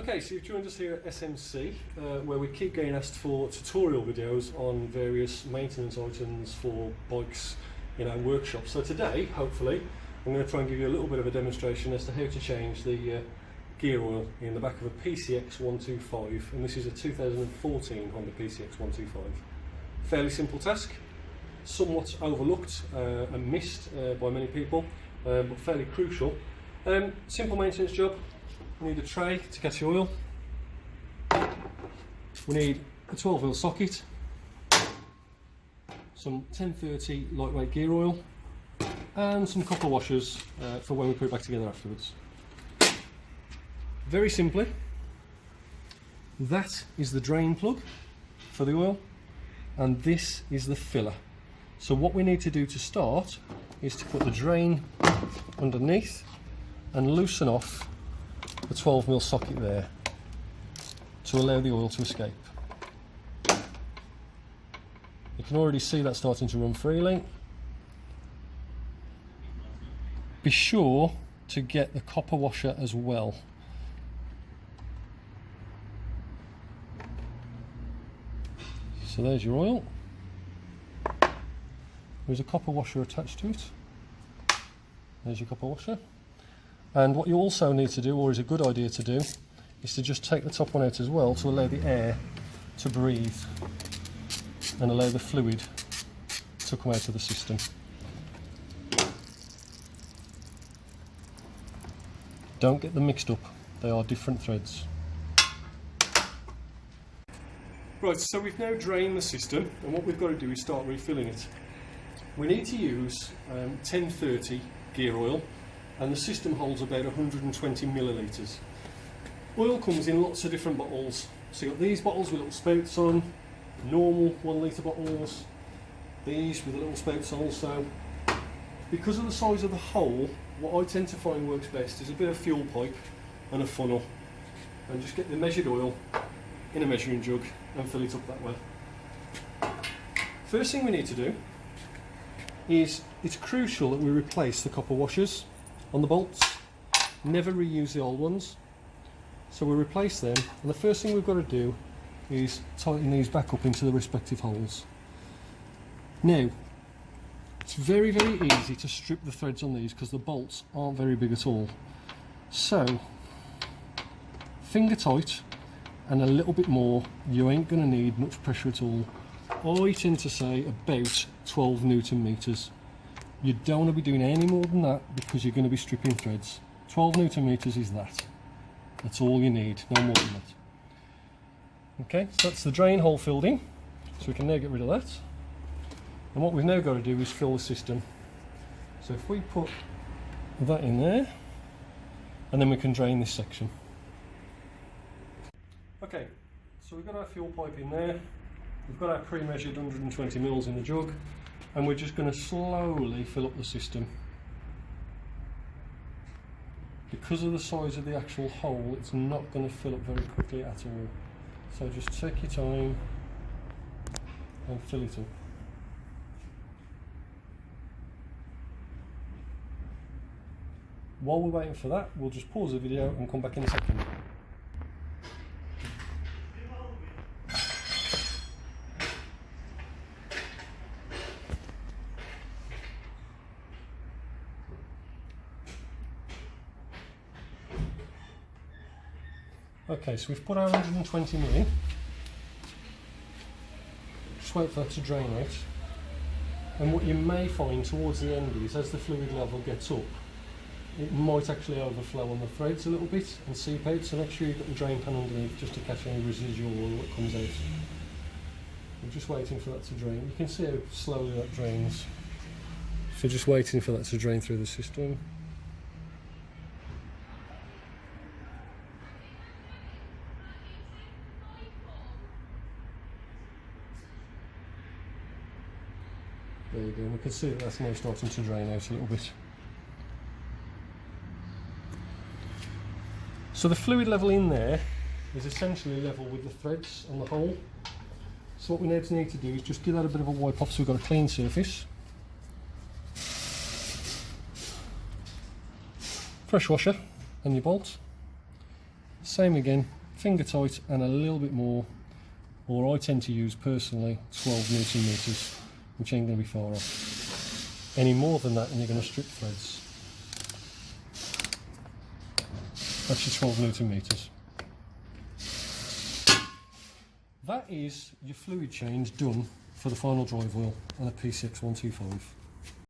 Okay, so you've joined us here at SMC, where we keep getting asked for tutorial videos on various maintenance items for bikes in our workshop. So today, hopefully, I'm going to try and give you a little bit of a demonstration as to how to change the gear oil in the back of a PCX 125, and this is a 2014 Honda PCX 125. Fairly simple task, somewhat overlooked and missed by many people, but fairly crucial. Simple maintenance job. We need a tray to catch the oil. We need a 12mm socket, some 1030 lightweight gear oil, and some copper washers for when we put it back together afterwards. Very simply, that is the drain plug for the oil, and this is the filler. So what we need to do to start is to put the drain underneath and loosen off the 12mm socket there to allow the oil to escape. You can already see that starting to run freely. Be sure to get the copper washer as well. So there's your oil. There's a copper washer attached to it. There's your copper washer. And what you also need to do, or is a good idea to do, is to just take the top one out as well to allow the air to breathe and allow the fluid to come out of the system. Don't get them mixed up, they are different threads. Right, so we've now drained the system, and what we've got to do is start refilling it. We need to use 1030 gear oil, and the system holds about 120 millilitres. Oil comes in lots of different bottles. So you've got these bottles with little spouts on, normal 1 litre bottles, these with the little spouts also. Because of the size of the hole, what I tend to find works best is a bit of fuel pipe and a funnel, and just get the measured oil in a measuring jug and fill it up that way. First thing we need to do is, it's crucial that we replace the copper washers on the bolts. Never reuse the old ones. So we replace them, and the first thing we've got to do is tighten these back up into the respective holes. Now, it's very easy to strip the threads on these because the bolts aren't very big at all. So, finger tight and a little bit more, you ain't going to need much pressure at all. I tend to say about 12 Newton meters. You don't want to be doing any more than that because you're going to be stripping threads. 12 Newton meters is that. That's all you need, no more than that. Okay, so that's the drain hole filled in, so we can now get rid of that. And what we've now got to do is fill the system. So if we put that in there, and then we can drain this section. Okay, so we've got our fuel pipe in there, we've got our pre-measured 120 mils in the jug, and we're just going to slowly fill up the system. Because of the size of the actual hole, it's not going to fill up very quickly at all. So just take your time and fill it up. While we're waiting for that, we'll just pause the video and come back in a second. Okay, so we've put our 120 mil in. Just wait for that to drain out. And what you may find towards the end is, as the fluid level gets up, it might actually overflow on the threads a little bit and seep out, so make sure you've got the drain pan underneath just to catch any residual oil that comes out. We're just waiting for that to drain. You can see how slowly that drains. So just waiting for that to drain through the system. There you go, and we can see that that's now starting to drain out a little bit. So the fluid level in there is essentially level with the threads on the hole. So what we now need to do is just give that a bit of a wipe off so we've got a clean surface. Fresh washer and your bolt. Same again, finger tight and a little bit more, or I tend to use personally 12 Newton meters, which ain't going to be far off. Any more than that and you're going to strip threads. That's your 12 Newton meters. That is your fluid change done for the final drive wheel on a PCX 125.